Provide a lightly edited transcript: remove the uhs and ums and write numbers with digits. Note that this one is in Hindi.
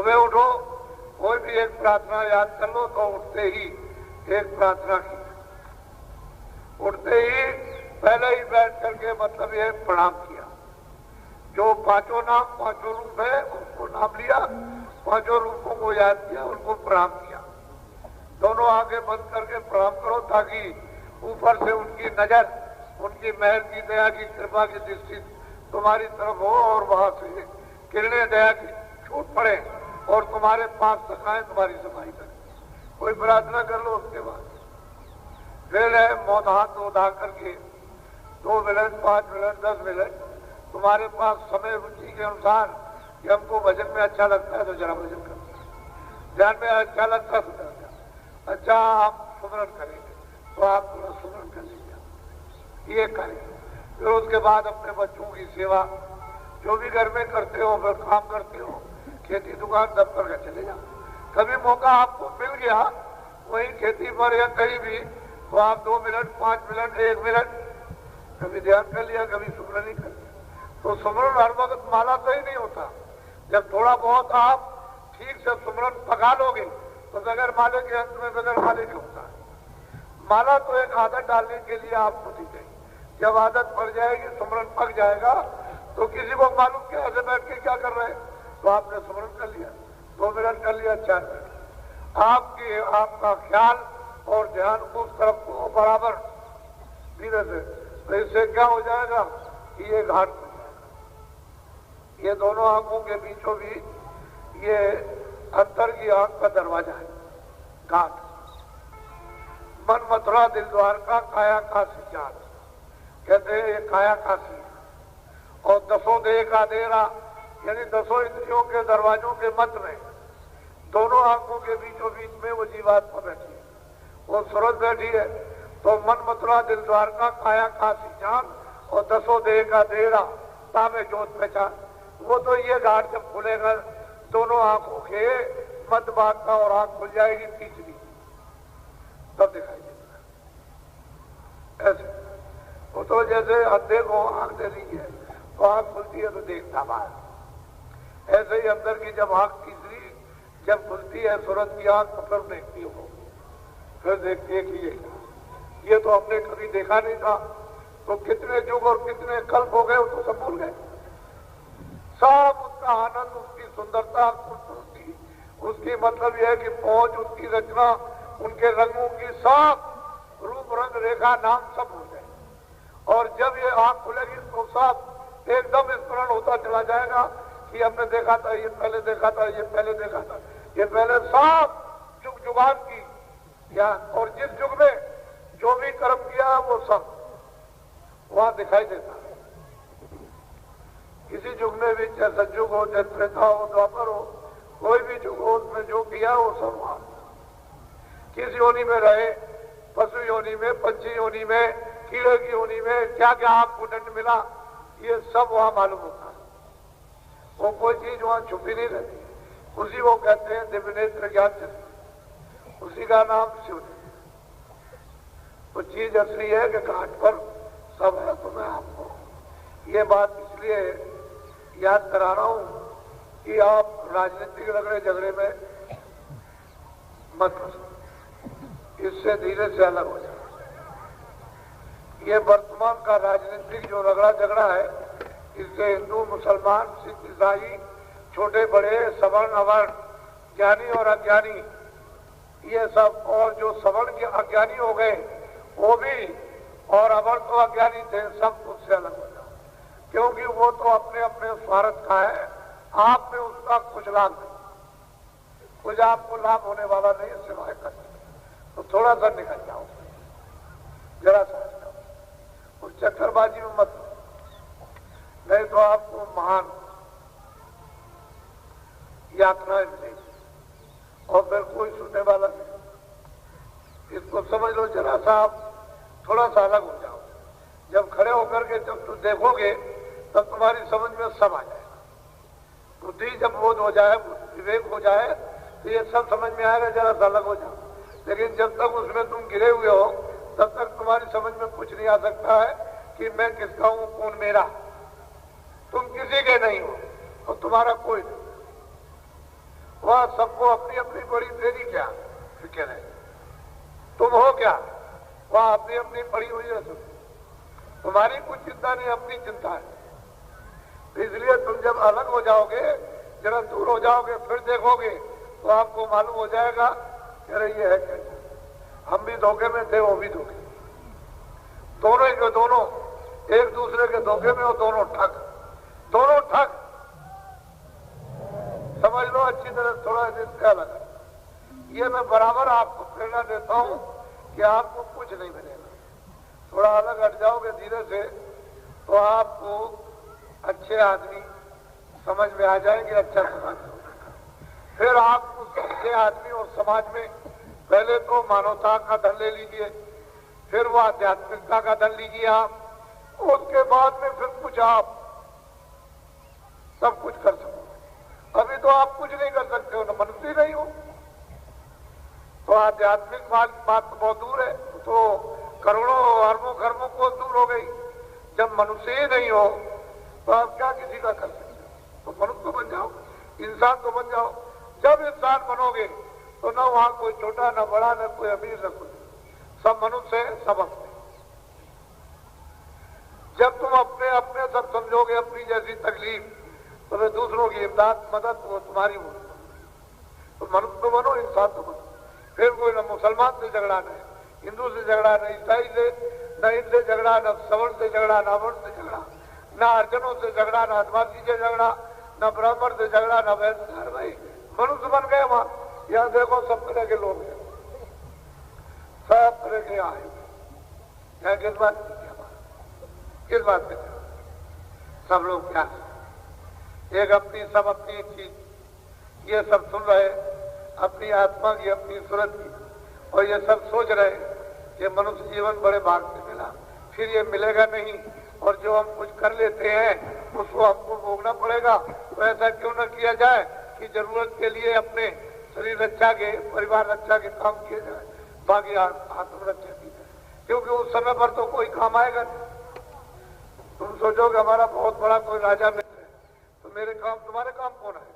सुबह उठो, कोई भी एक प्रार्थना याद कर लो तो उठते ही एक प्रार्थना की, उठते ही पहले ही बैठ करके मतलब ये प्रणाम किया। जो पांचों नाम पांचों रूप है उसको नाम लिया, पांचों रूपों को याद किया, उनको प्रणाम किया। दोनों आंखें बंद करके प्रणाम करो ताकि ऊपर से उनकी नजर, उनकी मेहर की, दया की, कृपा की दृष्टि तुम्हारी तरफ हो और वहां से किरणें दया की छूट पड़े और तुम्हारे पास सखाएं तुम्हारी सफाई करें। कोई प्रार्थना कर लो। उसके बाद फिर है मौत हाथ उठा करके 2 मिनट 5 मिनट 10 मिनट तुम्हारे पास समय रुचि के अनुसार कि हमको भजन में अच्छा लगता है तो जरा भजन करो, ध्यान में अच्छा लगता है तो अच्छा आप सुमरण करेंगे तो आप थोड़ा सुमरण कर लीजिए, ये करेंगे। फिर उसके बाद अपने बच्चों की सेवा जो भी घर में करते हो, फिर काम करते हो, खेती दुकान दफ्तर का चले जाओ। कभी मौका आपको मिल गया वहीं खेती पर या कहीं भी तो आप 2 मिनट 5 मिनट 1 मिनट कभी ध्यान कर लिया, कभी सुमरण नहीं कर लिया। तो सुमरण हर वक्त माला तो ही नहीं होता। जब थोड़ा बहुत आप ठीक से सुमरण पका लोगे तो बगैर माले के अंत में बगैर माले के होता है। माला तो एक आदत डालने के लिए आपको दी गई। जब आदत पड़ जाएगी, सुमरण पक जाएगा तो किसी को मालूम क्या ऐसे बैठ के क्या कर रहे हैं, तो आपने सुमरण कर लिया, 2 मिनट कर लिया, 4 मिनट। आपका ख्याल और ध्यान उस तरफ को बराबर धीरे से, तो इससे क्या हो जाएगा कि ये घाट बन जाएगा। ये दोनों आंखों के बीचों बीच ये अंतर की आंख का दरवाजा है, घाट। मन मथुरा दिल द्वारका काया काशी जात, कहते हैं ये काया काशी है। और 10 देह का देरा यानी 10 इंद्रियों के दरवाजों के मध्य में दोनों आंखों के बीचों बीच में वो जीवात्मा बैठी है, वो सूरज बैठी है। तो मन मथुरा दिल द्वारका काया काशी जान और 10 देह का देरा तामे जोत पहचान। वो तो ये घाट जब खुलेगा दोनों आंखों के मध्य भाग का और आंख खुल जाएगी तीसरी, तब दिखाई देगा। ऐसे वो तो जैसे अंधे को आंख दे दी है तो आंख खुलती है तो देखता बाहर, ऐसे ही अंदर की जब आंख तीसरी जब खुलती है सूरज की आंख तो फिर देखती हो, फिर देखती है कि ये तो हमने कभी देखा नहीं था। तो कितने युग और कितने कल्प हो गए वो तो सब भूल गए। सब उसका आनंद, उसकी सुंदरता, खूबसूरती, उसकी मतलब यह है कि पहुंच, उसकी रचना, उनके रंगों की सब रूप रंग रेखा नाम सब भूल गए। और जब ये आंख खुलेगी तो सब एकदम स्मरण होता चला जाएगा कि हमने देखा था, ये पहले देखा था, ये पहले देखा था, ये पहले सब जुग जुगान की ज्ञान। और जिस युग में जो भी कर्म किया वो सब वहां दिखाई देता है। किसी युग में भी, चाहे सतयुग हो, चाहे त्रेता हो, द्वापर हो, कोई भी युग हो, उसमें जो किया वो सब वहां। किस योनि में रहे, पशु योनि में, पंछी योनि में, कीड़े की योनि में, क्या क्या आपको दंड मिला, ये सब वहां मालूम होता है। वो कोई चीज वहां छुपी नहीं रहती। उसी को कहते हैं दिव्य नेत्र ज्ञान चक्षु, उसी का नाम शिव है। तो चीज असली है कि घाट पर सब है। तो मैं आपको ये बात इसलिए याद करा रहा हूं कि आप राजनीतिक लड़ाई झगड़े में मत फंसो, इससे धीरे से अलग हो जाए। ये वर्तमान का राजनीतिक जो रगड़ा झगड़ा है, इससे हिंदू मुसलमान सिख ईसाई छोटे बड़े सवर्ण अवर्ण ज्ञानी और अज्ञानी ये सब, और जो सवर्ण के अज्ञानी हो गए वो भी, और अवर्ण तो अज्ञानी थे, सब उससे अलग हो जाओ। क्योंकि वो तो अपने अपने स्वार्थ का है, आप में उसका कुछ लाभ नहीं, कुछ आपको लाभ होने वाला नहीं सिवाय कष्ट। तो थोड़ा सा निकल जाओ, जरा सा उस चक्करबाजी में मत, नहीं तो आपको महान यात्राएं मिलेगी और फिर कोई सुनने वाला नहीं। इसको समझ लो, जरा सा आप थोड़ा सा अलग हो जाओ। जब खड़े होकर के जब तुम देखोगे तब तुम्हारी समझ में सब आ जाएगा। बुद्धि जब बोध हो जाए, विवेक हो जाए तो ये सब समझ में आएगा, जरा सा अलग हो जाओ। लेकिन जब तक उसमें तुम गिरे हुए हो तब तक तुम्हारी समझ में कुछ नहीं आ सकता है कि मैं किसका हूं, कौन मेरा। तुम किसी के नहीं हो और तुम्हारा कोई नहीं। वह सबको अपनी अपनी बड़ी, तेरी क्या फिक्र है, तुम हो क्या, वह अपनी अपनी पड़ी हुई है, तुम्हारी कुछ चिंता नहीं, अपनी चिंता है। तो इसलिए तुम जब अलग हो जाओगे, जरा दूर हो जाओगे, फिर देखोगे तो आपको मालूम हो जाएगा कि अरे ये है कैसे, हम भी धोखे में थे, वो भी धोखे, दोनों ही के दोनों एक दूसरे के धोखे में, और दोनों ठग, दोनों ठग। समझ लो अच्छी तरह, थोड़ा इससे अलग है। ये मैं बराबर आपको प्रेरणा देता हूं कि आपको कुछ नहीं मिलेगा, थोड़ा अलग हट जाओगे धीरे से तो आपको अच्छे आदमी समझ में आ जाएंगे, अच्छा समाज होगा। फिर आप उस अच्छे आदमी और समाज में पहले तो मानवता का धन ले लीजिए, फिर वो आध्यात्मिकता का धन लीजिए आप, उसके बाद में फिर कुछ आप सब कुछ कर सको। अभी तो आप कुछ नहीं कर सकते हो, ना मनुष्य नहीं हो, तो आध्यात्मिक बात तो बहुत दूर है, तो करोड़ों अरबों खरबों को दूर हो गई। जब मनुष्य ही नहीं हो तो आप क्या किसी का कर सकते हो, तो मनुष्य तो बन जाओ, इंसान तो बन जाओ। जब इंसान बनोगे तो न वहां कोई छोटा, न बड़ा, न कोई अमीर, न कोई, सब मनुष्य है, सब अपने। जब तुम अपने अपने सब समझोगे, अपनी जैसी तकलीफ, तो वे दूसरों की इमदाद मदद वो तुम्हारी हो, तो मनुष्य तो बनो, इंसान तो बनो। फिर कोई न मुसलमान से झगड़ा, न हिंदू से झगड़ा, न ईसाई से, न इनसे झगड़ा, न सवर्ण से झगड़ा, न अवर्ण से झगड़ा, न अर्जनों से झगड़ा, न आदिवासी से झगड़ा, न ब्राह्मण से झगड़ा, न वैश्य। भाई मनुष्य बन गए वहां, यहाँ देखो सब तरह के लोग हैं, सब तरह के आए। क्या किस बात की, क्या किस बात पे सब लोग क्या, एक अपनी, सब अपनी चीज, ये सब सुन रहे अपनी आत्मा की, अपनी सूरत की, और ये सब सोच रहे कि मनुष्य जीवन बड़े भाग से मिला, फिर ये मिलेगा नहीं, और जो हम कुछ कर लेते हैं उसको हमको भोगना पड़ेगा। तो ऐसा क्यों न किया जाए कि जरूरत के लिए अपने शरीर रक्षा के, परिवार रक्षा के काम किए जाए, बाकी आत्मरक्षा की जाए, क्योंकि उस समय पर तो कोई काम आएगा नहीं। तुम सोचोगे हमारा बहुत बड़ा कोई राजा मिल, तो मेरे काम, तुम्हारे काम कौन है?